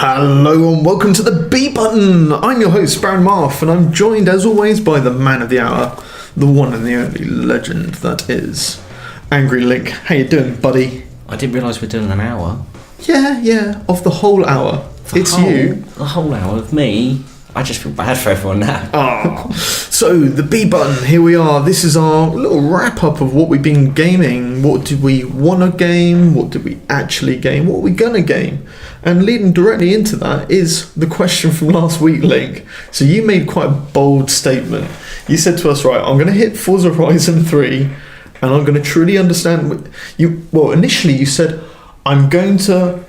Hello and welcome to the B Button. I'm your host Baron Marf, and I'm joined as always by the man of the hour, the one and the only legend that is AngryLink. How you doing, buddy? I didn't realise we're doing an hour. Yeah, of the whole hour. The whole hour of me. I just feel bad for everyone now. Oh. So, the B Button, here we are. This is our little wrap-up of what we've been gaming. What did we want to game? What did we actually game? What are we going to game? And leading directly into that is the question from last week, Link. So you made quite a bold statement. You said to us, right, I'm going to hit Forza Horizon 3 and I'm going to truly understand... initially you said, I'm going to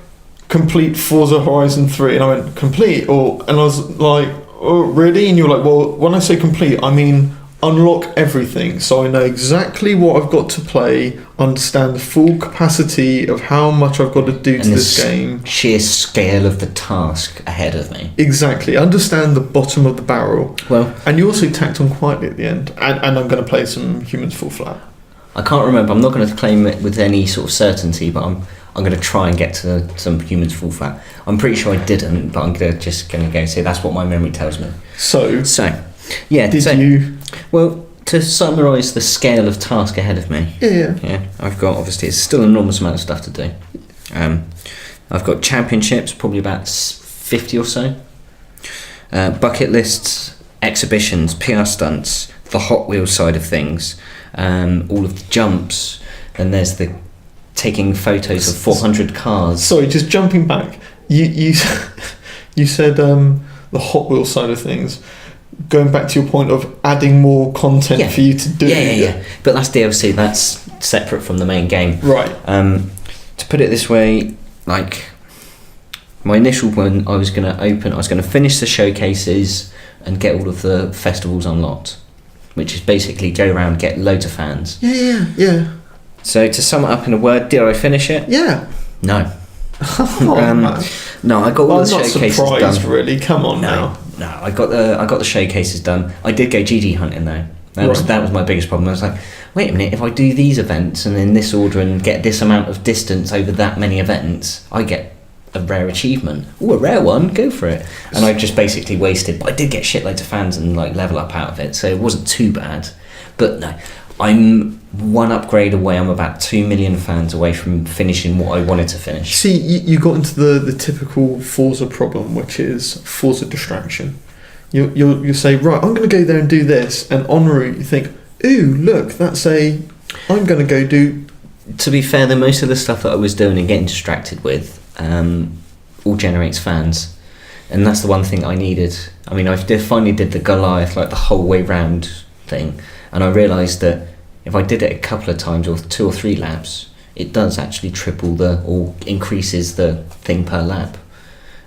complete Forza Horizon 3, and I went, complete? And I was like, oh, really? And you were like, well, when I say complete, I mean unlock everything, so I know exactly what I've got to play, understand the full capacity of how much I've got to do to this game. Sheer scale of the task ahead of me. Exactly, understand the bottom of the barrel. Well, and you also tacked on quietly at the end, and I'm going to play some Humans Fall Flat. I can't remember, I'm not going to claim it with any sort of certainty, but I'm going to try and get to some Humans Fall Flat. I'm pretty sure I didn't, but I'm just going to go say that's what my memory tells me. So yeah. Did you? Well, to summarise the scale of task ahead of me. Yeah. I've got, obviously, it's still an enormous amount of stuff to do. I've got championships, probably about 50 or so. Bucket lists, exhibitions, PR stunts, the Hot Wheels side of things, all of the jumps, and there's the taking photos of 400 cars. Sorry, just jumping back. You said the Hot Wheels side of things. Going back to your point of adding more content for you to do. Yeah. But that's DLC. That's separate from the main game. Right. To put it this way, like my initial one, I was going to finish the showcases and get all of the festivals unlocked, which is basically go around, get loads of fans. Yeah. So to sum it up in a word, did I finish it? Yeah. No. Man. No, I got all the showcases done. I'm not surprised, really. Come on now. No, I got the showcases done. I did go GD hunting though. That was my biggest problem. I was like, wait a minute, if I do these events and in this order and get this amount of distance over that many events, I get a rare achievement. Ooh, a rare one, go for it. And I just basically wasted, but I did get shitloads of fans and like level up out of it, so it wasn't too bad. But no, I'm one upgrade away. I'm about 2 million fans away from finishing what I wanted to finish. See, you got into the typical Forza problem, which is Forza distraction. You say, right, I'm going to go there and do this, and en route you think, ooh, look, I'm going to go do... To be fair, though, most of the stuff that I was doing and getting distracted with all generates fans, and that's the one thing I needed. I mean, I finally did the Goliath, like the whole way round thing, and I realised that if I did it a couple of times or 2 or 3 laps, it does actually or increases the thing per lap,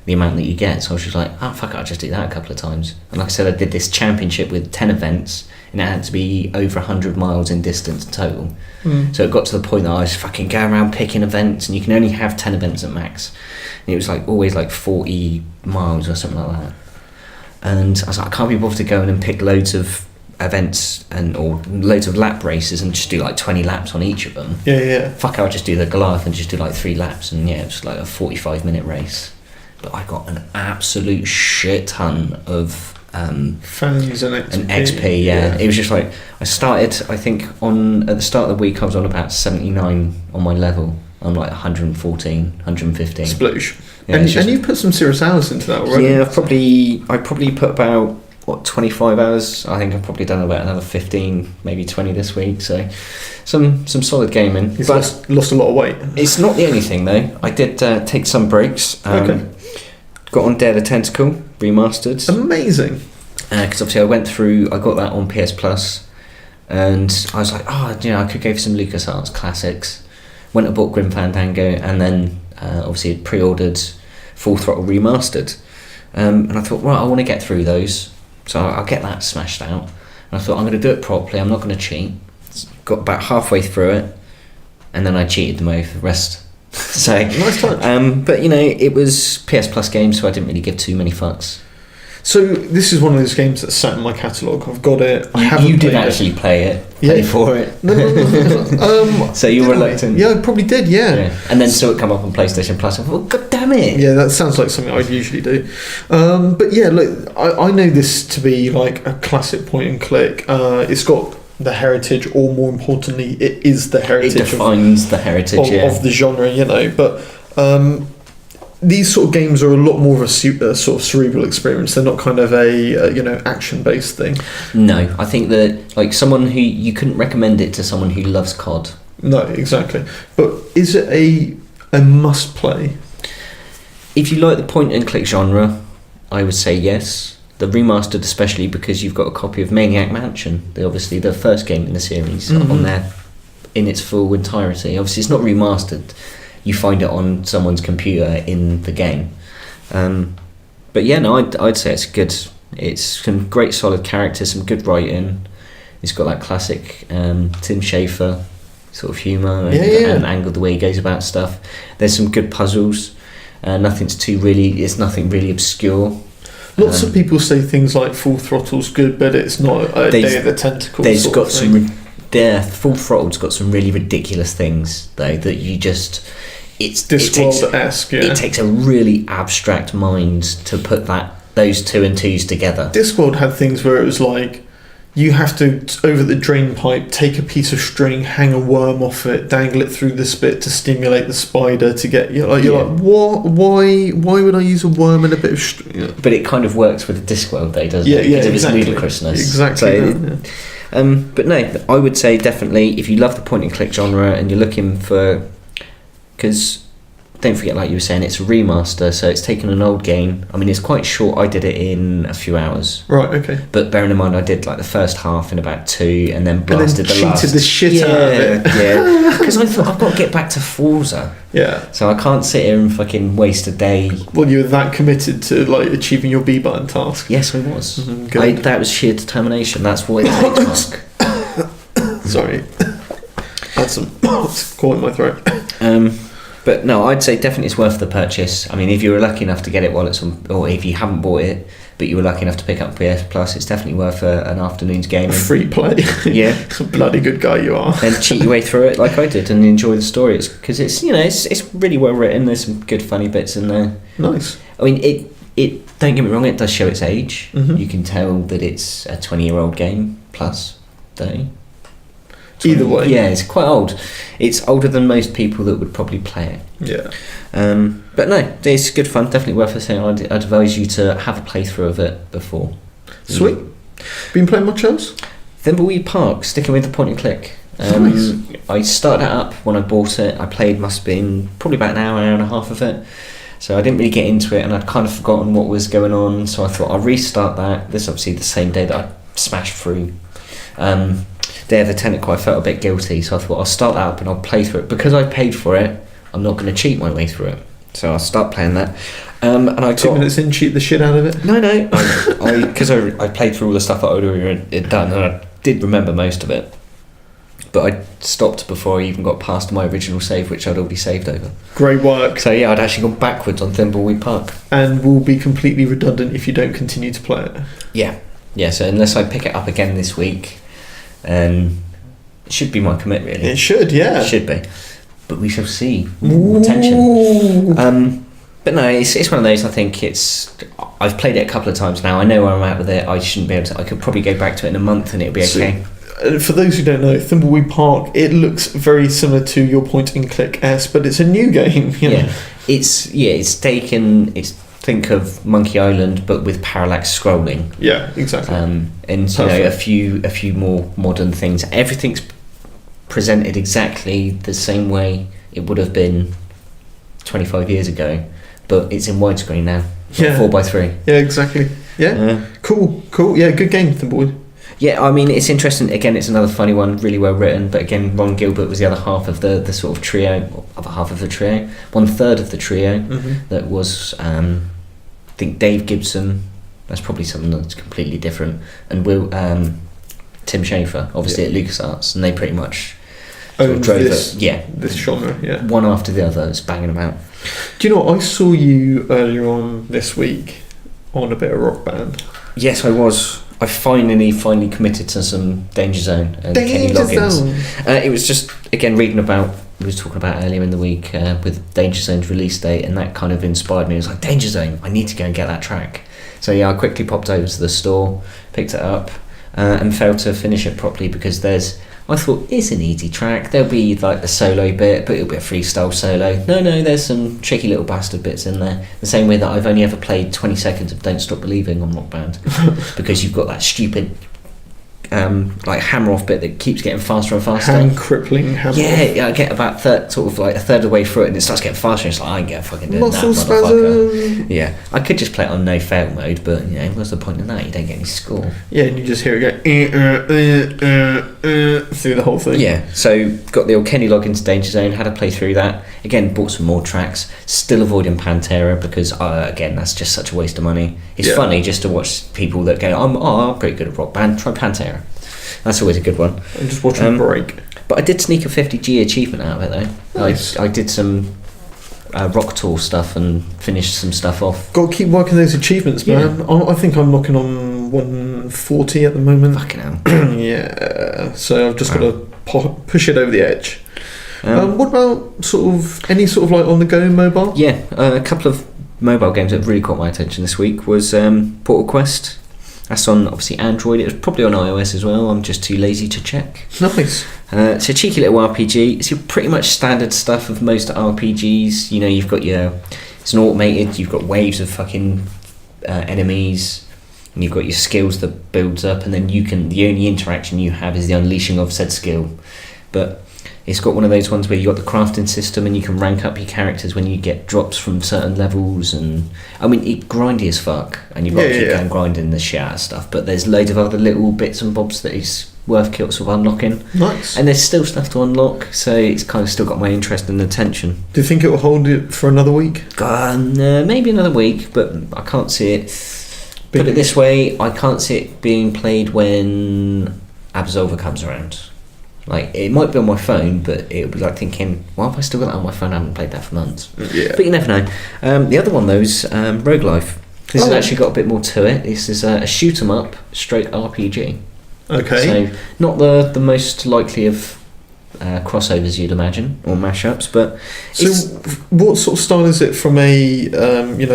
the amount that you get. So I was just like, oh fuck it, I'll just do that a couple of times. And like I said, I did this championship with 10 events, and it had to be over 100 miles in distance total. So it got to the point that I was fucking going around picking events, and you can only have 10 events at max. And it was like always like 40 miles or something like that. And I was like, I can't be bothered to go in and pick loads of events or loads of lap races and just do like 20 laps on each of them. Yeah. Fuck, I'll just do the Goliath and just do like 3 laps, and it was like a 45-minute race. But I got an absolute shit ton of fans and XP. Yeah. It was just like I started, I think at the start of the week I was on about 79 on my level. I'm like 114, 115. Sploosh. Yeah, and you put some serious hours into that already. Yeah, I probably put about 25 hours. I think I've probably done about another 15, maybe 20 this week. So some solid gaming. You've lost a lot of weight. It's not the only thing though. I did take some breaks. Okay. Got on Dare the Tentacle remastered. Amazing. Because obviously I got that on PS Plus, and I was like, I could go for some LucasArts classics. Went and bought Grim Fandango, and then obviously pre-ordered Full Throttle Remastered. And I thought, right, I want to get through those, so I'll get that smashed out. And I thought, I'm going to do it properly, I'm not going to cheat. Got about halfway through it, and then I cheated the rest. So nice touch. But it was PS Plus games, so I didn't really give too many fucks. So this is one of those games that's sat in my catalogue. I've got it. You did actually play it, pay for it. No. So you were reluctant. Yeah, I probably did. Yeah. And then saw it come up on PlayStation Plus. I thought, God damn damn it. Yeah, that sounds like something I'd usually do. But yeah, look, I know this to be like a classic point and click. It's got the heritage, or more importantly, it is the heritage. It defines the heritage of the genre, you know. But these sort of games are a lot more of a sort of cerebral experience. They're not kind of a action-based thing. No, I think that like someone who you couldn't recommend it to someone who loves COD. No, exactly. But is it a must-play? If you like the point and click genre, I would say yes. The remastered, especially because you've got a copy of Maniac Mansion, obviously the first game in the series, on there in its full entirety. Obviously, it's not remastered. You find it on someone's computer in the game. But yeah, no, I'd say it's good. It's some great solid characters, some good writing. It's got that classic Tim Schafer sort of humour and angle, the way he goes about stuff. There's some good puzzles. It's nothing really obscure. Lots of people say things like Full Throttle's good, but it's not a Day of the Tentacle. There's got some. Full Throttle's got some really ridiculous things though that you just. It's Discworld-esque. It takes a really abstract mind to put those two and twos together. Discworld had things where it was like, you have to, over the drain pipe, take a piece of string, hang a worm off it, dangle it through the spit to stimulate the spider to get... You're like, what? Why would I use a worm and a bit of string? Yeah. But it kind of works with the Discworld though, doesn't it? Yeah, because exactly. of its ludicrousness. Exactly. But no, I would say definitely, if you love the point and click genre and you're looking for... Because... Don't forget, like you were saying, it's a remaster, so it's taken an old game. I mean, it's quite short. I did it in a few hours. Right, okay. But bearing in mind, I did like the first half in about 2, and then blasted the last. Cheated the shit out of it. Yeah, because I thought I've got to get back to Forza. Yeah. So I can't sit here and fucking waste a day. Well, you were that committed to like achieving your B button task. Yes, I was. Good. That was sheer determination. That's what it takes, Mark. Sorry. Had some caught in my throat. But no, I'd say definitely it's worth the purchase. I mean, if you were lucky enough to get it while it's on, or if you haven't bought it, but you were lucky enough to pick up PS Plus, it's definitely worth an afternoon's gaming. Free play. Yeah. Bloody good guy you are. And cheat your way through it like I did and enjoy the story. Because it's really well written. There's some good funny bits in there. Nice. I mean, it don't get me wrong, it does show its age. Mm-hmm. You can tell that it's a 20-year-old game plus 30. Either way. Yeah, it's quite old. It's older than most people that would probably play it. Yeah. But no, it's good fun. Definitely worth it. I'd advise you to have a playthrough of it before. Sweet. Been playing much else? Thimbleweed Park, sticking with the point and click. Nice. I started it up when I bought it. I played, must have been probably about an hour and a half of it. So I didn't really get into it, and I'd kind of forgotten what was going on. So I thought I'll restart that. This is obviously the same day that I smashed through Day of the Tentacle. I felt a bit guilty, so I thought I'll start that up and I'll play through it. Because I paid for it, I'm not going to cheat my way through it. So I'll start playing that. And I 2 minutes in, cheat the shit out of it? No, because I played through all the stuff that I'd already done, and I did remember most of it. But I stopped before I even got past my original save, which I'd already saved over. Great work. So yeah, I'd actually gone backwards on Thimbleweed Park. And will be completely redundant if you don't continue to play it. Yeah, so unless I pick it up again this week, it should be my commit, really. It should, yeah. It should be. But we shall see. More tension. But no, it's one of those. I think I've played it a couple of times now. I know where I'm at with it. I shouldn't be able to. I could probably go back to it in a month and it'll be okay. For those who don't know, Thimbleweed Park, it looks very similar to your point and click S, but it's a new game. You know? It's taken. Think of Monkey Island, but with parallax scrolling. Yeah, exactly. And a few more modern things. Everything's presented exactly the same way it would have been 25 years ago, but it's in widescreen now. Yeah. 4x3. Yeah, exactly. Yeah. Cool. Yeah, good game, Thimbleweed. Yeah, I mean, it's interesting. Again, it's another funny one, really well written. But again, Ron Gilbert was the other half of the sort of trio, or other half of the trio, 1/3 of the trio. Mm-hmm. That was, I think, Dave Gibson. That's probably something that's completely different. And Tim Schafer, obviously at LucasArts, and they pretty much sort of drove this, it. Yeah, this genre. Yeah, one after the other, it's banging them out. Do you know what? I saw you earlier on this week on a bit of Rock Band. Yes, I was. I finally committed to some Danger Zone and Kenny Loggins. It was just, again, reading about we was talking about earlier in the week with Danger Zone's release date, and that kind of inspired me. It was like, Danger Zone, I need to go and get that track. So yeah, I quickly popped over to the store, picked it up, and failed to finish it properly because I thought it's an easy track. There'll be like the solo bit, but it'll be a freestyle solo. No, there's some tricky little bastard bits in there. The same way that I've only ever played 20 seconds of Don't Stop Believing on Rock Band because you've got that stupid like hammer off bit that keeps getting faster and faster. Hand crippling hammer off. Yeah, I get about sort of like a third of the way through it and it starts getting faster and it's like, I ain't gonna fucking do that, Muscle motherfucker. spasm. Yeah, I could just play it on no fail mode, but you know, what's the point in that? You don't get any score. Yeah, and you just hear it go through the whole thing. Yeah, so got the old Kenny Loggins Danger Zone, had to play through that. Again, bought some more tracks, still avoiding Pantera because, again, that's just such a waste of money. It's funny just to watch people that go, I'm pretty good at Rock Band, try Pantera. That's always a good one. And just watch them break. But I did sneak a 50G achievement out of it, though. Nice. I did some Rock Tour stuff and finished some stuff off. Got to keep working those achievements, man. I think I'm knocking on 140 at the moment. Fucking hell. Yeah, so I've just got to push it over the edge. What about any sort of like on the go mobile? Yeah, a couple of mobile games that really caught my attention this week was Portal Quest. That's on obviously Android. It was probably on iOS as well. I'm just too lazy to check. Nice. It's a cheeky little RPG. It's your pretty much standard stuff of most RPGs. You know, you've got it's an automated. You've got waves of fucking enemies, and you've got your skills that builds up, and then the only interaction you have is the unleashing of said skill. But it's got one of those ones where you got the crafting system and you can rank up your characters when you get drops from certain levels, and I mean it's grindy as fuck and you've got to keep going grinding the shit out of stuff, but there's loads of other little bits and bobs that is worth sort of unlocking. Nice. And there's still stuff to unlock, so it's kind of still got my interest and attention. Do you think it will hold it for another week? Maybe another week, but I can't see it. Put it this way, I can't see it being played when Absolver comes around. Like, it might be on my phone, but it'll be like thinking, why have I still got that on my phone? I haven't played that for months. Yeah. But you never know. The other one, though, is Rogue Life. This has actually got a bit more to it. This is a shoot 'em up straight RPG. Okay. So, not the most likely of crossovers you'd imagine, or mashups, but... So, what sort of style is it from a,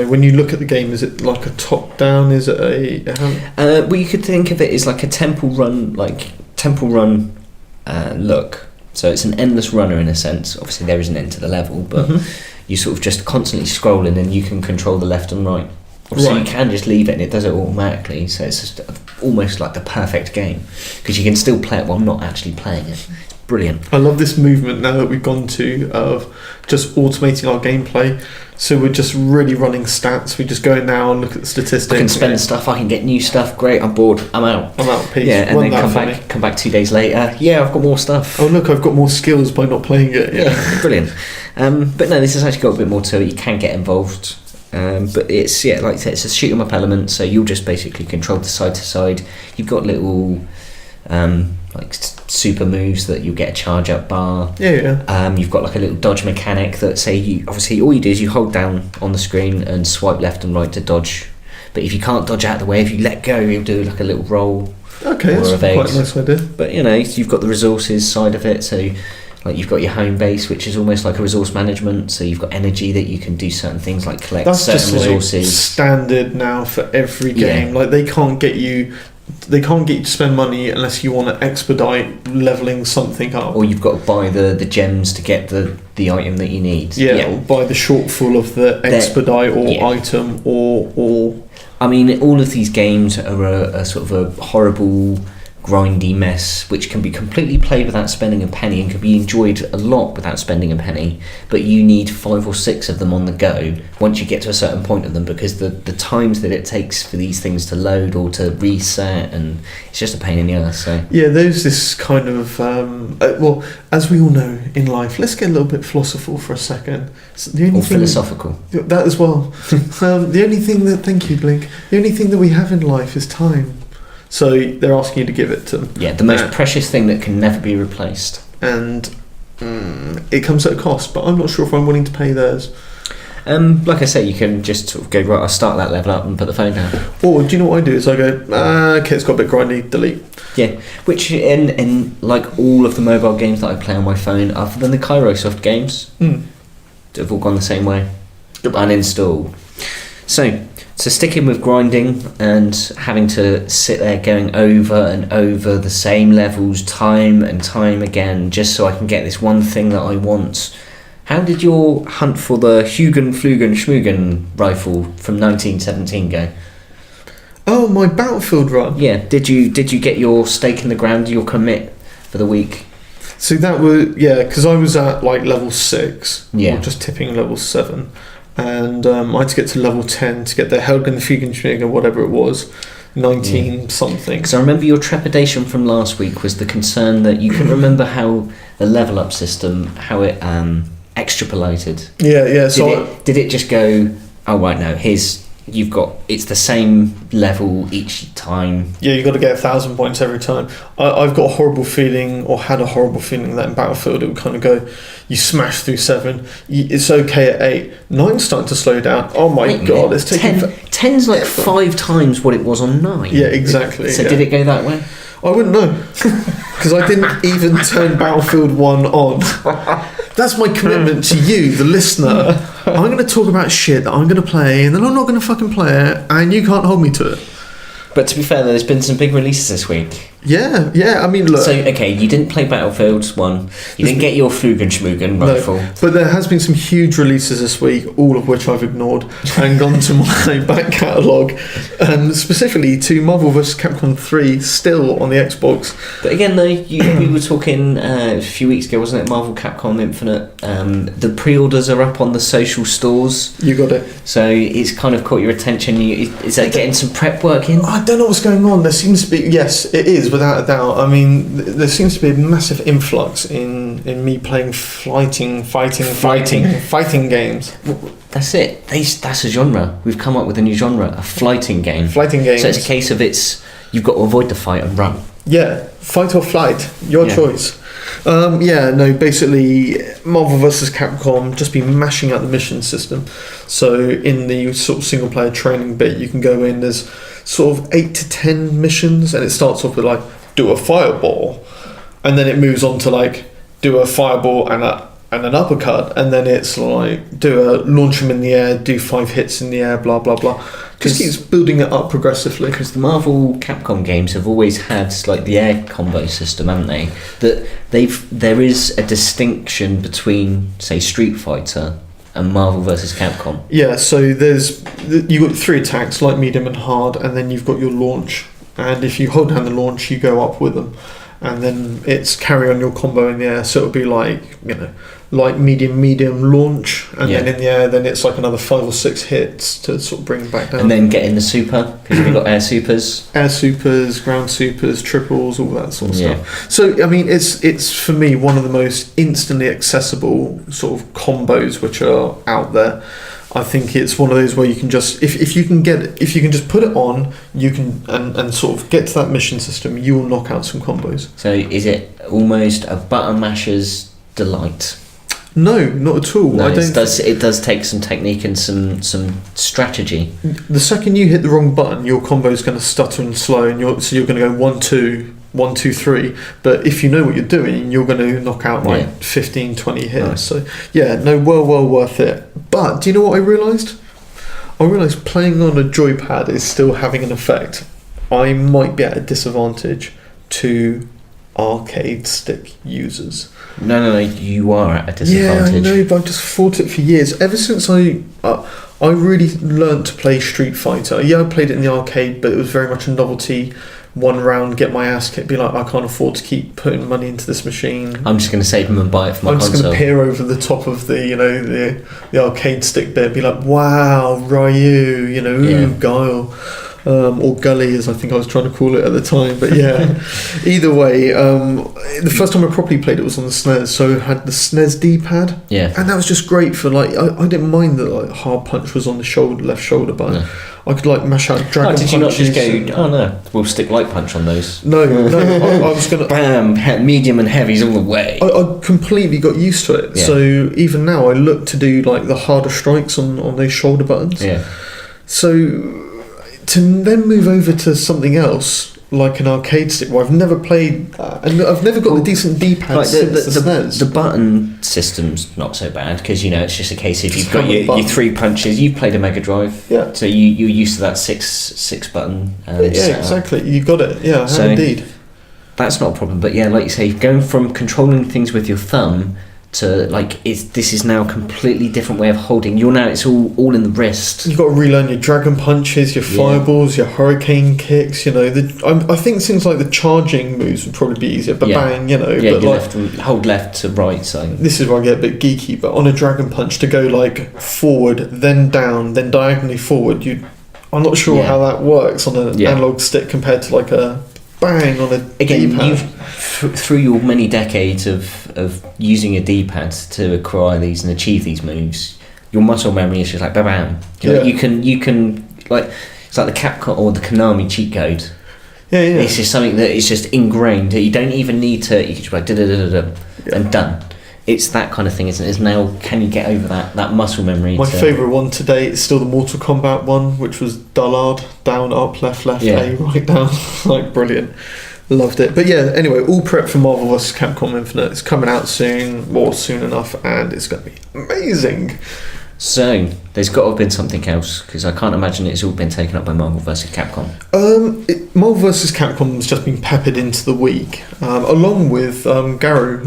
when you look at the game, is it like a top-down? Is it a well, you could think of it as like a temple run look. So it's an endless runner in a sense. Obviously there is an end to the level, but you sort of just constantly scrolling and you can control the left and right. So you can just leave it and it does it automatically, so it's just almost like the perfect game because you can still play it while not actually playing it. It's brilliant. I love this movement now that we've gone to of just automating our gameplay. So we're just really running stats. We just go in now and look at the statistics. I can spend stuff, I can get new stuff. Great, I'm bored, I'm out. Peace. Yeah, and then come back 2 days later. Yeah, I've got more stuff. Oh look, I've got more skills by not playing it. Yeah, brilliant. But no, this has actually got a bit more to it. You can get involved. But it's like I said, it's a shoot 'em up element. So you'll just basically control the side to side. You've got little like super moves that you get a charge up bar. You've got like a little dodge mechanic that obviously all you do is you hold down on the screen and swipe left and right to dodge, but if you can't dodge out of the way, if you let go, you'll do like a little roll. Okay, that's quite a nice idea. But you've got the resources side of it, so like you've got your home base, which is almost like a resource management, so you've got energy that you can do certain things like collect certain resources. That's just standard now for every game. Like they can't get you to spend money unless you want to expedite leveling something up. Or you've got to buy the gems to get the item that you need. Or buy the shortfall of the expedite item or... I mean, all of these games are a sort of a horrible, grindy mess, which can be completely played without spending a penny and can be enjoyed a lot without spending a penny, but you need 5 or 6 of them on the go once you get to a certain point of them, because the times that it takes for these things to load or to reset, and it's just a pain in the ass. So there's this kind of as we all know in life, let's get a little bit philosophical for a second. Philosophical. That as well. The only thing that the only thing that we have in life is time. So they're asking you to give it to them. Yeah, the most precious thing that can never be replaced. And it comes at a cost, but I'm not sure if I'm willing to pay theirs. Like I say, you can just sort of go, right, I'll start that level up and put the phone down. Or do you know what I do? Is I go, okay, it's got a bit grindy, delete. Yeah, which in like all of the mobile games that I play on my phone, other than the Kairosoft games, have all gone the same way. Uninstall. So sticking with grinding and having to sit there going over and over the same levels time and time again just so I can get this one thing that I want. How did your hunt for the Hugen Flugen Schmugen rifle from 1917 go? Oh, my Battlefield run. Yeah, did you get your stake in the ground, your commit for the week? So that was, because I was at like level 6, Yeah. or just tipping level 7, and I had to get to level 10 to get the Helgen Flugenschläger, whatever it was, 19 something. Because I remember your trepidation from last week was the concern that you couldn't remember how the level up system, how it extrapolated. Yeah. So Did it just go, oh right, no, it's the same level each time? yeah, you got to get 1,000 points every time. I've got a horrible feeling, or had a horrible feeling, that in Battlefield it would kind of go, you smash through 7, it's okay at 8, 9's starting to slow down. Oh my god, it's taking 10's like 5 times what it was on 9. Yeah, exactly. So did it go that way? I wouldn't know, because I didn't even turn Battlefield 1 on. That's my commitment to you, the listener. I'm going to talk about shit that I'm going to play, and then I'm not going to fucking play it, and you can't hold me to it. But to be fair, there's been some big releases this week. Yeah, I mean, look. So, okay, you didn't play Battlefield 1, you didn't get your Flugenschmugen rifle. No, but there has been some huge releases this week, all of which I've ignored, and gone to my back catalogue, and specifically to Marvel vs. Capcom 3, still on the Xbox. But again, though, we were talking a few weeks ago, wasn't it, Marvel Capcom Infinite? The pre-orders are up on the social stores. You got it. So it's kind of caught your attention. Is that getting some prep work in? I don't know what's going on. There seems to be, yes, it is, without a doubt. I mean, there seems to be a massive influx in me playing fighting games. That's it. That's a genre. We've come up with a new genre, a flighting game. Fighting games. So it's a case of you've got to avoid the fight and run. Yeah, fight or flight, your choice. Basically Marvel vs. Capcom just be mashing out the mission system. So in the sort of single player training bit, you can go in, there's sort of 8 to 10 missions, and it starts off with like, do a fireball, and then it moves on to like, do a fireball and an uppercut, and then it's like, launch them in the air, do 5 hits in the air, blah blah blah. Just keeps building it up progressively. Because the Marvel Capcom games have always had like the air combo system, haven't they? That there is a distinction between, say, Street Fighter and Marvel vs. Capcom. Yeah, so you've got 3 attacks, light, medium and hard, and then you've got your launch, and if you hold down the launch you go up with them, and then it's carry on your combo in the air. So it'll be like, light, medium launch, and then in the air, then it's like another 5 or 6 hits to sort of bring it back down. And then get in the super, because you've got air supers, ground supers, triples, all that sort of stuff. So I mean, it's for me one of the most instantly accessible sort of combos which are out there. I think it's one of those where you can just, if you can just put it on, you can and sort of get to that mission system, you will knock out some combos. So is it almost a button masher's delight? No, not at all. No, it does take some technique and some strategy. The second you hit the wrong button, your combo is going to stutter and slow, and you're going to go 1 2 1 2 3. But if you know what you're doing, you're going to knock out like 15 20 hits. Nice. So well worth it. But do you know what I realised? I realised playing on a joypad is still having an effect. I might be at a disadvantage to arcade stick users. No, you are at a disadvantage. Yeah, I know, but I've just fought it for years. Ever since I really learnt to play Street Fighter. Yeah, I played it in the arcade, but it was very much a novelty. One round, get my ass kicked, be like, I can't afford to keep putting money into this machine. I'm just going to save them and buy it for my console. I'm just going to peer over the top of the arcade stick bit, be like, wow, Ryu, Guile. or Gully, as I think I was trying to call it at the time. But yeah, either way, the first time I properly played it was on the SNES, so it had the SNES D-pad, and that was just great for like I didn't mind that like hard punch was on the left shoulder button. I could like mash out dragon punches. Did you not just go, oh no, we'll stick light punch on those? No, I was gonna bam, medium and heavies all the way. I completely got used to it. So even now I look to do like the harder strikes on those shoulder buttons. So to then move over to something else like an arcade stick, where I've never played and I've never got the decent D-pad like since the SNES. The button system's not so bad, because you know it's just a case of you've got your 3 punches. You've played a Mega Drive, so you're used to that six button. Exactly. You got it. Yeah, so indeed. That's not a problem. But yeah, like you say, going from controlling things with your thumb to like this is now a completely different way of holding. It's all in the wrist. You've got to relearn your dragon punches, your fireballs, your hurricane kicks. You know, I think things like the charging moves would probably be easier. But bang, you know. Yeah, but like, hold left to right. So this is where I get a bit geeky. But on a dragon punch, to go like forward, then down, then diagonally forward, I'm not sure how that works on an analog stick compared to like a bang on a D-pad. Through your many decades of using a D-pad to acquire these and achieve these moves, your muscle memory is just like bam. You can like, it's like the Capcom or the Konami cheat code. It's just something that is just ingrained. You don't even need to. You can just like and done. It's that kind of thing, isn't it? It's now, can you get over that muscle memory? My favourite one to date is still the Mortal Kombat one, which was Dullard, down, up, left, A, right, down. Like, brilliant. Loved it. But yeah, anyway, all prep for Marvel vs. Capcom Infinite. It's coming out soon, or soon enough, and it's going to be amazing. So, there's got to have been something else, because I can't imagine it's all been taken up by Marvel vs. Capcom. Marvel vs. Capcom has just been peppered into the week, along with Mark of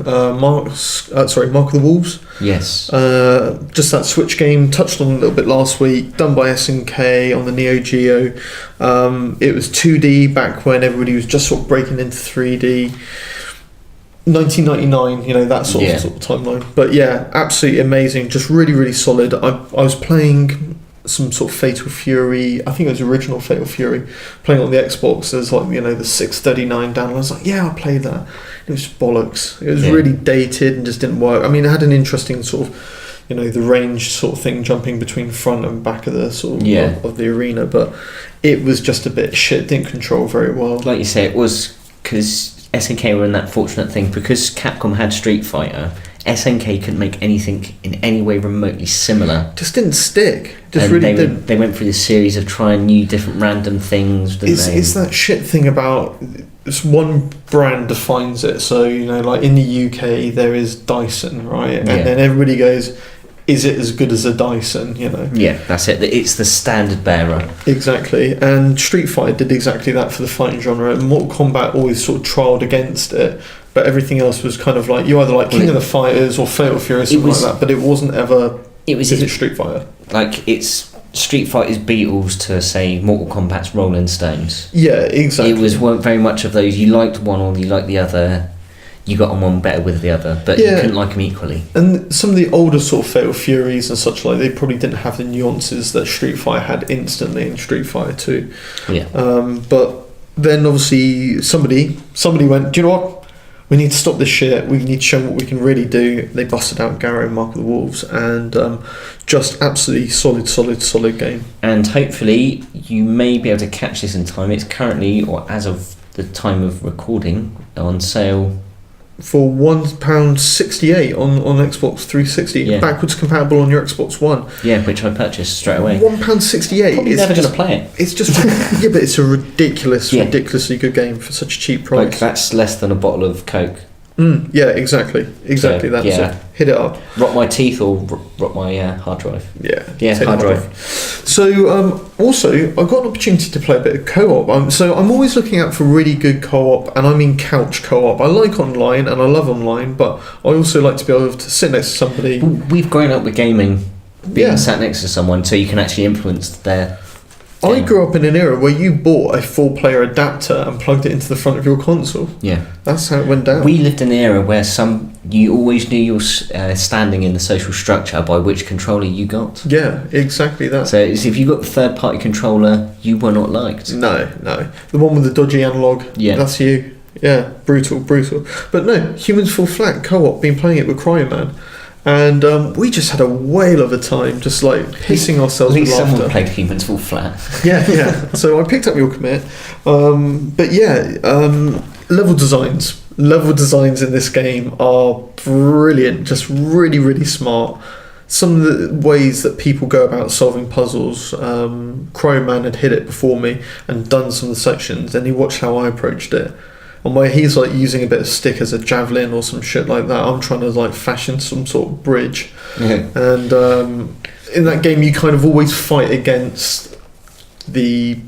the Wolves. Yes. Just that Switch game, touched on a little bit last week, done by SNK on the Neo Geo. It was 2D back when everybody was just sort of breaking into 3D. 1999, you know, that sort of timeline. But yeah, absolutely amazing, just really, really solid. I was playing some sort of Fatal Fury, I think it was original Fatal Fury, playing on the Xbox. There's like, you know, the 639 down. I was like, yeah, I'll play that. It was bollocks. It was really dated and just didn't work. I mean, it had an interesting sort of, you know, the range sort of thing, jumping between front and back of the sort of of the arena, but it was just a bit shit. Didn't control very well. Like you say, it was because SNK were in that fortunate thing, because Capcom had Street Fighter. SNK couldn't make anything in any way remotely similar. Just didn't stick. They went through this series of trying new, different, random things. It's that shit thing about this one brand defines it. So, you know, like in the UK, there is Dyson, right? And then everybody goes, is it as good as a Dyson, you know? Yeah, that's it. It's the standard bearer. Exactly. And Street Fighter did exactly that for the fighting genre. And Mortal Kombat always sort of trialled against it. But everything else was kind of like, you either like King of the Fighters or Fatal Fury or something like that. But it wasn't ever... Is it Street Fighter? Like, it's Street Fighter's Beatles to, say, Mortal Kombat's Rolling Stones. Yeah, exactly. It weren't very much of those. You liked one or you liked the other. You got on one better with the other, but you couldn't like them equally. And some of the older sort of Fatal Furies and such like, they probably didn't have the nuances that Street Fighter had instantly in Street Fighter 2. Yeah. But then obviously somebody went, do you know what? We need to stop this shit. We need to show what we can really do. They busted out Garrow and Mark of the Wolves, and just absolutely solid game. And hopefully you may be able to catch this in time. It's currently, or as of the time of recording, on sale for £1.68 on Xbox 360, backwards compatible on your Xbox One. Yeah, which I purchased straight away. £1.68. Probably never going to play it. It's just but it's a ridiculously good game for such a cheap price. Like, that's less than a bottle of Coke. Yeah, exactly. So, that's it. Hit it up. Rot my teeth or rot my hard drive. Yeah, hard drive. So also, I got an opportunity to play a bit of co-op. So I'm always looking out for really good co-op, and I mean couch co-op. I like online and I love online, but I also like to be able to sit next to somebody. We've grown up with gaming, being sat next to someone, so you can actually influence their I grew up in an era where you bought a 4-player adapter and plugged it into the front of your console. Yeah. That's how it went down. We lived in an era where you always knew you were standing in the social structure by which controller you got. Yeah, exactly that. So if you got the third-party controller, you were not liked. No. The one with the dodgy analog, that's you. Yeah, brutal. But no, Humans Fall Flat co-op, been playing it with Cryoman. And we just had a whale of a time, just like pissing ourselves with laughter. At least someone played Humans Fall Flat. Yeah. So I picked up your commit. But yeah, level designs. Level designs in this game are brilliant, just really, really smart. Some of the ways that people go about solving puzzles, Cryoman had hit it before me and done some of the sections, and he watched how I approached it. And where he's like using a bit of stick as a javelin or some shit like that, I'm trying to like fashion some sort of bridge. Yeah. And in that game, you kind of always fight against the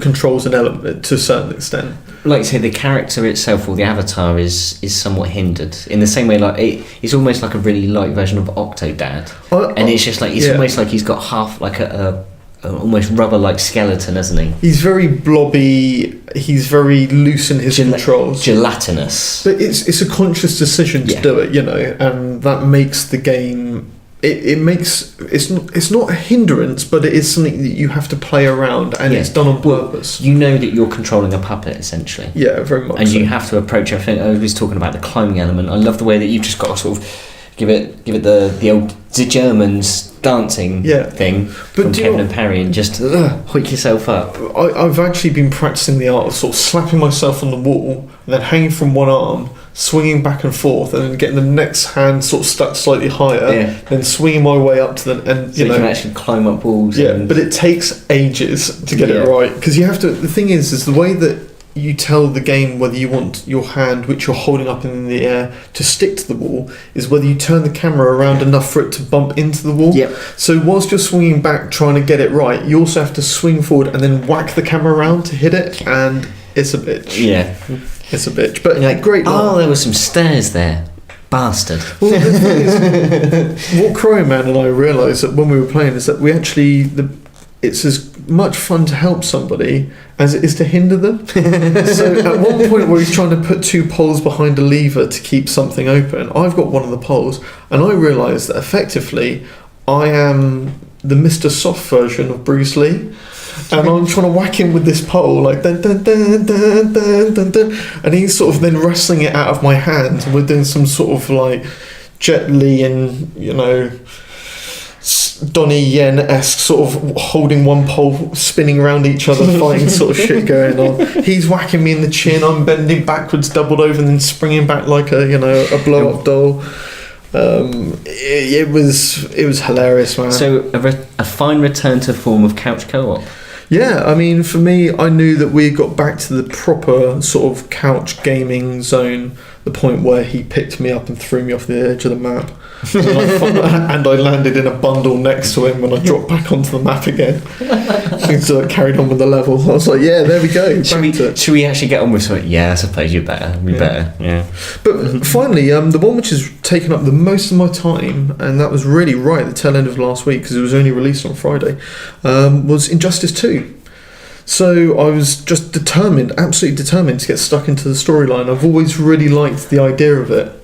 controls and element to a certain extent. Like you say, the character itself or the avatar is somewhat hindered in the same way. Like it's almost like a really light version of Octodad, and it's just like it's almost like he's got half like a almost rubber-like skeleton, isn't he? He's very blobby. He's very loose in his controls. Gelatinous. But it's a conscious decision to do it, and that makes the game. It makes it's not a hindrance, but it is something that you have to play around, and it's done on purpose. You know that you're controlling a puppet essentially. Yeah, very much. And you have to approach everything. I was talking about the climbing element. I love the way that you've just got to sort of give it the old the Germans dancing thing from Kevin and Perry, and just hoik yourself up. I've actually been practicing the art of sort of slapping myself on the wall and then hanging from one arm, swinging back and forth, and then getting the next hand sort of stuck slightly higher, then swinging my way up to the end. You can actually climb up walls. Yeah, but it takes ages to get it right, because you have to. The thing is the way that you tell the game whether you want your hand, which you're holding up in the air, to stick to the wall, is whether you turn the camera around enough for it to bump into the wall. Yep. So whilst you're swinging back trying to get it right, you also have to swing forward and then whack the camera around to hit it, and it's a bitch. Yeah. It's a bitch. But great. Oh, there were some stairs there. Bastard. Well, the thing is, what Cryoman and I realised that when we were playing is that we actually... it's as much fun to help somebody as it is to hinder them. So at one point where he's trying to put 2 poles behind a lever to keep something open, I've got one of the poles, and I realise that effectively I am the Mr. Soft version of Bruce Lee, and I'm trying to whack him with this pole like dun, dun, dun, dun, dun, dun, dun, and he's sort of then wrestling it out of my hand, and we're doing some sort of like Jet Li and Donnie Yen-esque sort of holding one pole, spinning around each other, fighting sort of shit going on. He's whacking me in the chin, I'm bending backwards, doubled over, and then springing back like a blow-up doll. It was hilarious, man. So a fine return to form of couch co-op. Yeah, I mean, for me, I knew that we got back to the proper sort of couch gaming zone, the point where he picked me up and threw me off the edge of the map. And I landed in a bundle next to him when I dropped back onto the map again. So I carried on with the level. I was like, yeah, there we go. Should we actually get on with something? Yeah, I suppose you better. Yeah. But finally, the one which has taken up the most of my time, and that was really right at the tail end of last week because it was only released on Friday, was Injustice 2. So I was just absolutely determined to get stuck into the storyline. I've always really liked the idea of it.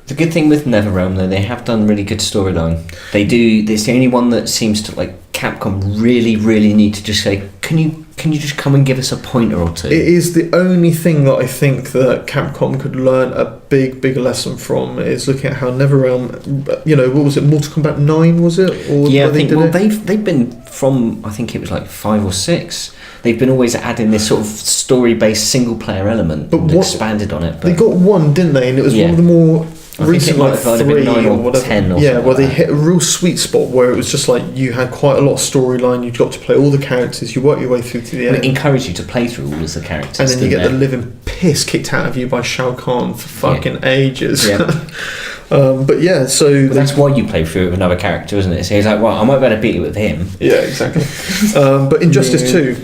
The good thing with NetherRealm, though, they have done really good storyline. They do. It's the only one that seems to, like, Capcom really, really need to just say, can you just come and give us a pointer or two? It is the only thing that I think that Capcom could learn a big lesson from, is looking at how NetherRealm, what was it, Mortal Kombat 9, was it? Or yeah, I think, they've been from, I think it was like 5 or 6. They've been always adding this sort of story-based single-player element, but expanded on it. But they got one, didn't they? And it was one of the more recent, like 3 or whatever. 10 or yeah, well, they hit a real sweet spot where it was just like you had quite a lot of storyline. You got to play all the characters. You work your way through to the end. It encouraged you to play through all of the characters, and then you get the living piss kicked out of you by Shao Kahn for fucking ages. Yeah. But yeah, so that's why you play through it with another character, isn't it? So he's like, well, I might better beat it with him. Yeah, exactly. But Injustice 2.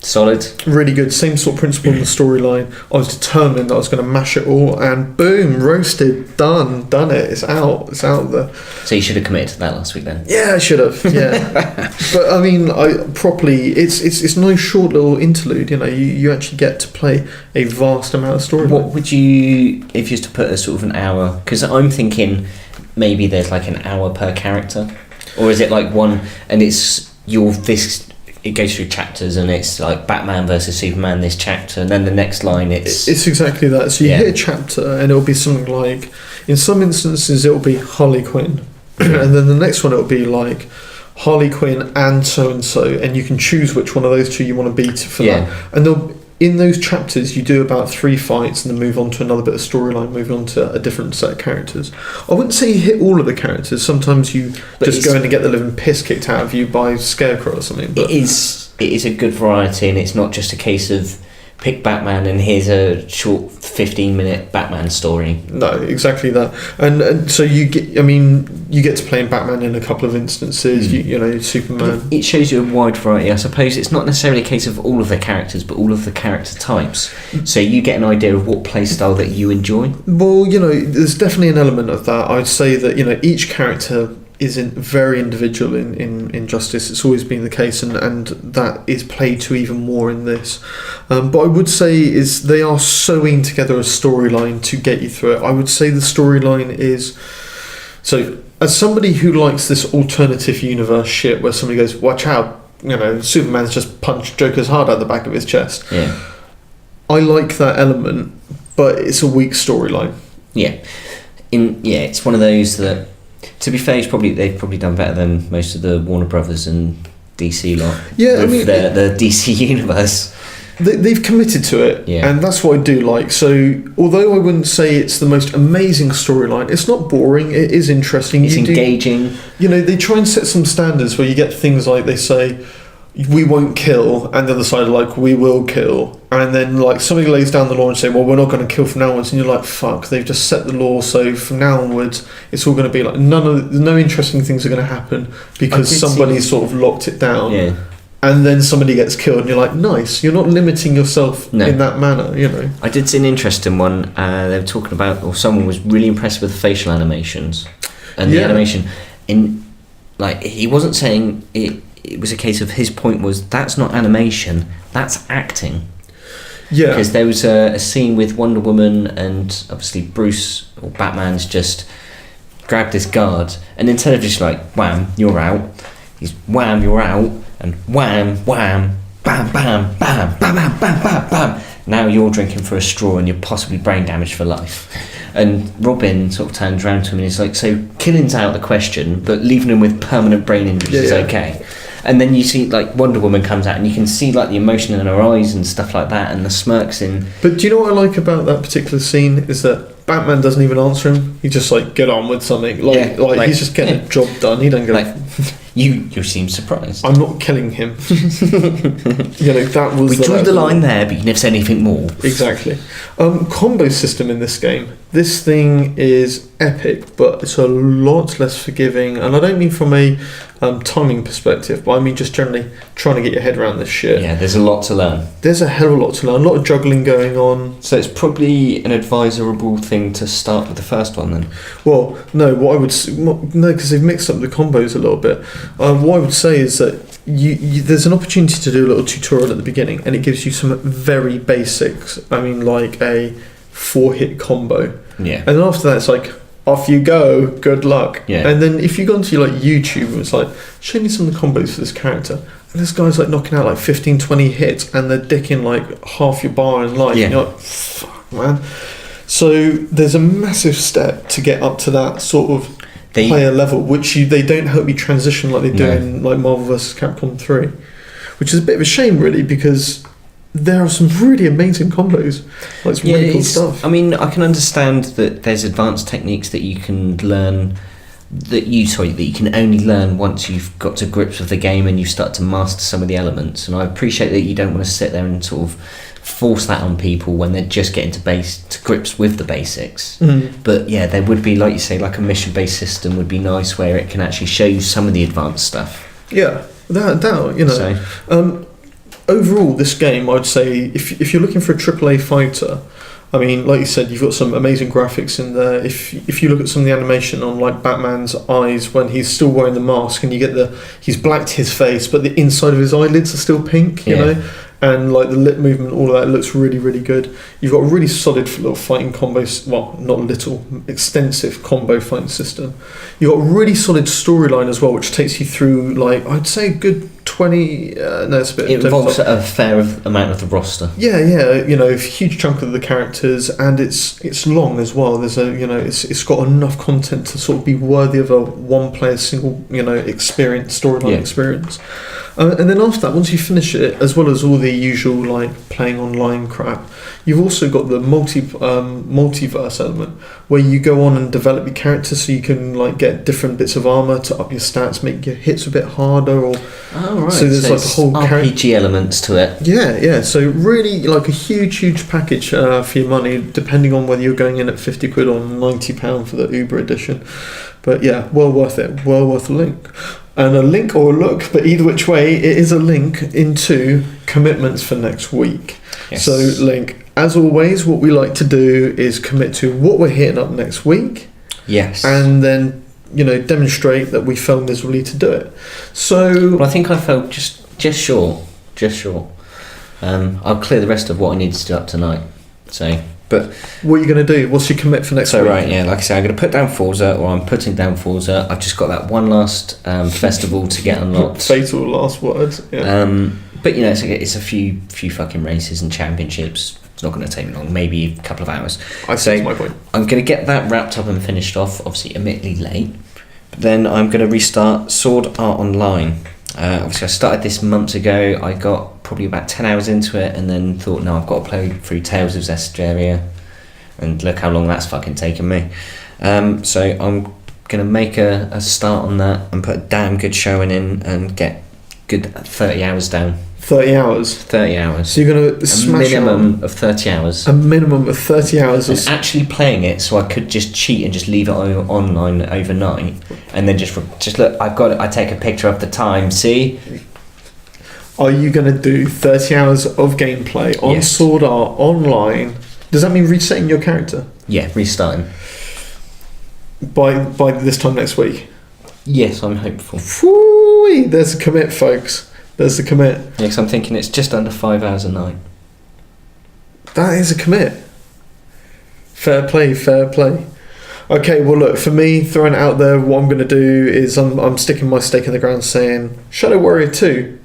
Solid. Really good. Same sort of principle in the storyline. I was determined that I was going to mash it all, and boom, roasted, done it. It's out there. So you should have committed to that last week then. Yeah, I should have. Yeah, but I mean, it's no short little interlude. You know, you actually get to play a vast amount of story. What would you, if you was to put a sort of an hour? Because I'm thinking maybe there's like an hour per character, or is it like one and it's it goes through chapters and it's like Batman versus Superman this chapter, and then the next line it's exactly that. So you hit a chapter and it'll be something like, in some instances it'll be Harley Quinn, and then the next one it'll be like Harley Quinn and so, and you can choose which one of those two you want to beat for that. And in those chapters you do about 3 fights and then move on to another bit of storyline, moving on to a different set of characters. I wouldn't say you hit all of the characters. Sometimes you just go in and get the living piss kicked out of you by Scarecrow or something. But it is a good variety, and it's not just a case of pick Batman and here's a short 15-minute Batman story. No, exactly that. And so you get to play in Batman in a couple of instances. You know, Superman. It shows you a wide variety. I suppose it's not necessarily a case of all of the characters, but all of the character types. So you get an idea of what playstyle that you enjoy. Well, you know, there's definitely an element of that. I'd say that, you know, each character is very individual in Justice. It's always been the case, and that is played to even more in this. But I would say is they are sewing together a storyline to get you through it. I would say the storyline is... So, as somebody who likes this alternative universe shit where somebody goes, watch out, you know, Superman's just punched Joker's heart out the back of his chest. Yeah. I like that element, but it's a weak storyline. Yeah. It's one of those that... To be fair, they've probably done better than most of the Warner Brothers and DC lot. Yeah, with the DC universe. They've committed to it, and that's what I do like. So, although I wouldn't say it's the most amazing storyline, it's not boring. It is interesting. It's engaging. You know, they try and set some standards where you get things like they say, we won't kill, and the other side are like, we will kill, and then like somebody lays down the law and say, well, we're not going to kill from now onwards, and you're like, fuck, they've just set the law, so from now onwards it's all going to be like no interesting things are going to happen because somebody sort of locked it down, and then somebody gets killed, and you're like, nice, you're not limiting yourself in that manner, you know. I did see an interesting one. They were talking about, or someone was really impressed with the facial animations and the animation. In like, he wasn't saying it. It was a case of, his point was, that's not animation, that's acting. Yeah. Because there was a scene with Wonder Woman and obviously Bruce, or Batman's just grabbed this guard, and instead of just like, wham, you're out, he's wham, you're out, and wham, wham, bam, bam, bam, bam, bam, bam, bam, bam. Now you're drinking for a straw and you're possibly brain damaged for life. And Robin sort of turns around to him and he's like, so killing's out of the question, but leaving him with permanent brain injuries is okay. And then you see like Wonder Woman comes out and you can see like the emotion in her eyes and stuff like that, and the smirks in. But do you know what I like about that particular scene is that Batman doesn't even answer him. He just like, get on with something. Like he's just getting a job done. He don't go like, you seem surprised. I'm not killing him. You know, that was... We drew the line there, but you never said anything more. Exactly. Combo system in this game. This thing is epic, but it's a lot less forgiving. And I don't mean from a timing perspective, but I mean just generally trying to get your head around this shit. Yeah, there's a lot to learn. There's a hell of a lot to learn. A lot of juggling going on. So it's probably an advisable thing to start with the first one then? Well, no, what I would... No, because they've mixed up the combos a little bit. What I would say is that there's an opportunity to do a little tutorial at the beginning, and it gives you some very basics. I mean, like a 4-hit combo. Yeah. And then after that, it's like, off you go, good luck. Yeah. And then if you go onto like YouTube, it's like, show me some of the combos for this character. And this guy's like knocking out like 15, 20 hits, and they're dicking like half your bar in life. Yeah. And you're like, fuck, man. So there's a massive step to get up to that sort of player level, which they don't help you transition like they do in like Marvel vs. Capcom 3, which is a bit of a shame really, because there are some really amazing combos, like some really cool stuff. I mean, I can understand that there's advanced techniques that you can learn, that you can only learn once you've got to grips with the game and you start to master some of the elements, and I appreciate that you don't want to sit there and sort of force that on people when they're just getting to grips with the basics. But yeah, there would be, like you say, like a mission based system would be nice, where it can actually show you some of the advanced stuff. Yeah, without a doubt, you know. overall, this game, I'd say, if you're looking for a AAA fighter, I mean, like you said, you've got some amazing graphics in there. If you look at some of the animation on like Batman's eyes when he's still wearing the mask, and you get he's blacked his face, but the inside of his eyelids are still pink, you know, and like the lip movement, all of that looks really, really good. You've got a really solid little fighting combo, well, not little, extensive combo fighting system. You've got a really solid storyline as well, which takes you through, like, I'd say a good 20, no, it's a bit... It involves a fair amount of the roster. Yeah, you know, a huge chunk of the characters, and it's long as well. There's it's got enough content to sort of be worthy of a one-player single, experience, storyline experience. And then after that, once you finish it, as well as all the usual like playing online crap, you've also got the multiverse element where you go on and develop your character, so you can like get different bits of armor to up your stats, make your hits a bit harder, or so there's like a whole RPG elements to it. Yeah. So really, like a huge package for your money, depending on whether you're going in at £50 or £90 for the Uber edition. But yeah, well worth it. Well worth a link. And a link or a look, but either which way, it is a link into commitments for next week. Yes. So, Link, as always, what we like to do is commit to what we're hitting up next week. Yes. And then, demonstrate that we fell miserably to do it. So... Well, I think I fell just short. I'll clear the rest of what I need to do up tonight. So... But what are you going to do? What's your commit for next week? So right, yeah, like I say, I'm going to put down Forza, or I'm putting down Forza. I've just got that one last festival to get unlocked. Fatal last words. Yeah. But it's a few fucking races and championships. It's not going to take me long, maybe a couple of hours. I see my point. I'm going to get that wrapped up and finished off. Obviously, admittedly late. But then I'm going to restart Sword Art Online. Obviously, I started this months ago. I got probably about 10 hours into it, and then thought, no, I've got to play through Tales of Zestiria, and look how long that's fucking taken me. So I'm going to make a start on that and put a damn good showing in and get good 30 hours down. 30 hours? 30 hours. So you're going to smash a minimum of 30 hours. A minimum of 30 hours. And actually playing it, so I could just cheat and just leave it online overnight, and then just look, I've got it, I take a picture of the time, see? Are you going to do 30 hours of gameplay on Sword Art Online? Does that mean resetting your character? Yeah, restarting. By this time next week? Yes, I'm hopeful. Whoo-wee, there's a commit, folks. There's the commit. Yeah, because I'm thinking it's just under 5 hours a night. That is a commit. Fair play. Okay, well look, for me, throwing it out there, what I'm going to do is I'm sticking my stake in the ground saying Shadow Warrior 2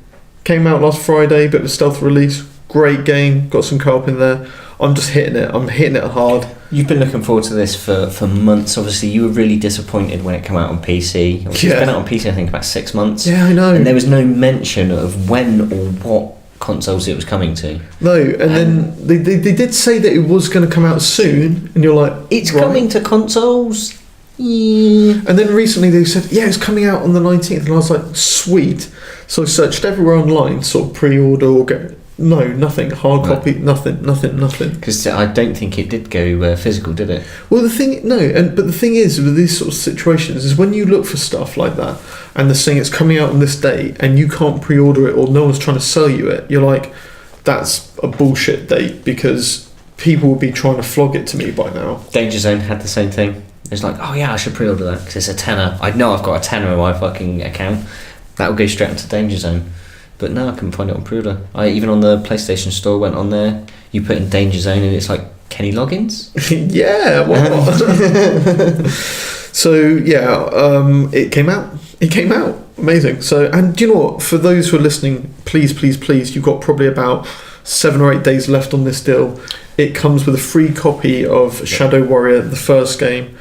came out last Friday, bit of a stealth release, great game, got some co-op in there. I'm just hitting it. I'm hitting it hard. You've been looking forward to this for months. Obviously, you were really disappointed when it came out on PC. It's been out on PC, I think, about 6 months. Yeah, I know. And there was no mention of when or what consoles it was coming to. No, and then they did say that it was going to come out soon, and you're like, it's coming to consoles. Yeah. And then recently they said, yeah, it's coming out on the 19th, and I was like, sweet. So I searched everywhere online, sort of pre-order or go. No, nothing. Hard copy, nothing. Because I don't think it did go physical, did it? Well, but the thing is with these sort of situations is when you look for stuff like that and they're saying it's coming out on this date and you can't pre-order it or no one's trying to sell you it, you're like, that's a bullshit date because people will be trying to flog it to me by now. Danger Zone had the same thing. It's like, oh yeah, I should pre-order that because it's a tenner. I know I've got a tenner in my fucking account. That will go straight into Danger Zone. But no, I couldn't find it on pre-order. I even on the PlayStation Store went on there. You put in Danger Zone and it's like Kenny Loggins. Yeah. So yeah, it came out. Amazing. So, and do you know what? For those who are listening, please, you've got probably about 7 or 8 days left on this deal. It comes with a free copy of Shadow Warrior, the first game.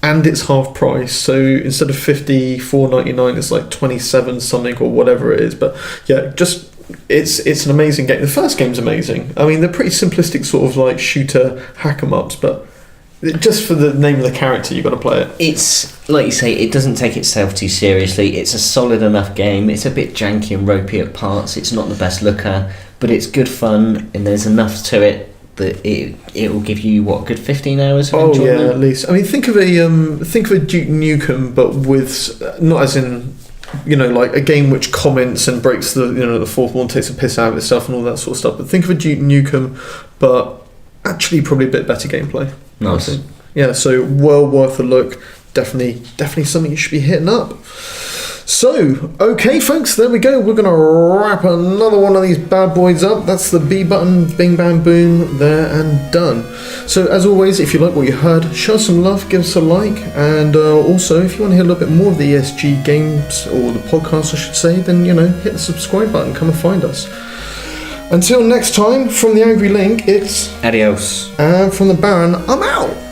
And it's half price, so instead of $54.99, it's like 27 something or whatever it is. But yeah, just it's an amazing game. The first game's amazing. I mean, they're pretty simplistic sort of like shooter hack 'em ups, but just for the name of the character, you've got to play it. It's like you say, it doesn't take itself too seriously. It's a solid enough game. It's a bit janky and ropey at parts. It's not the best looker, but it's good fun, and there's enough to it that it will give you a good 15 hours of enjoyment. Yeah, at least. I mean, think of a Duke Nukem, but with not as in like a game which comments and breaks the fourth wall and takes a piss out of itself and all that sort of stuff. But think of a Duke Nukem, but actually probably a bit better gameplay. Nice. Yeah, so well worth a look. Definitely something you should be hitting up. So, okay folks, there we go. We're going to wrap another one of these bad boys up. That's the B button, bing bang boom, there and done. So as always, if you like what you heard, show us some love, give us a like, and also if you want to hear a little bit more of the ESG games, or the podcast I should say, then hit the subscribe button, come and find us. Until next time, from the AngryLink, it's Adios. and from the Baron, I'm out.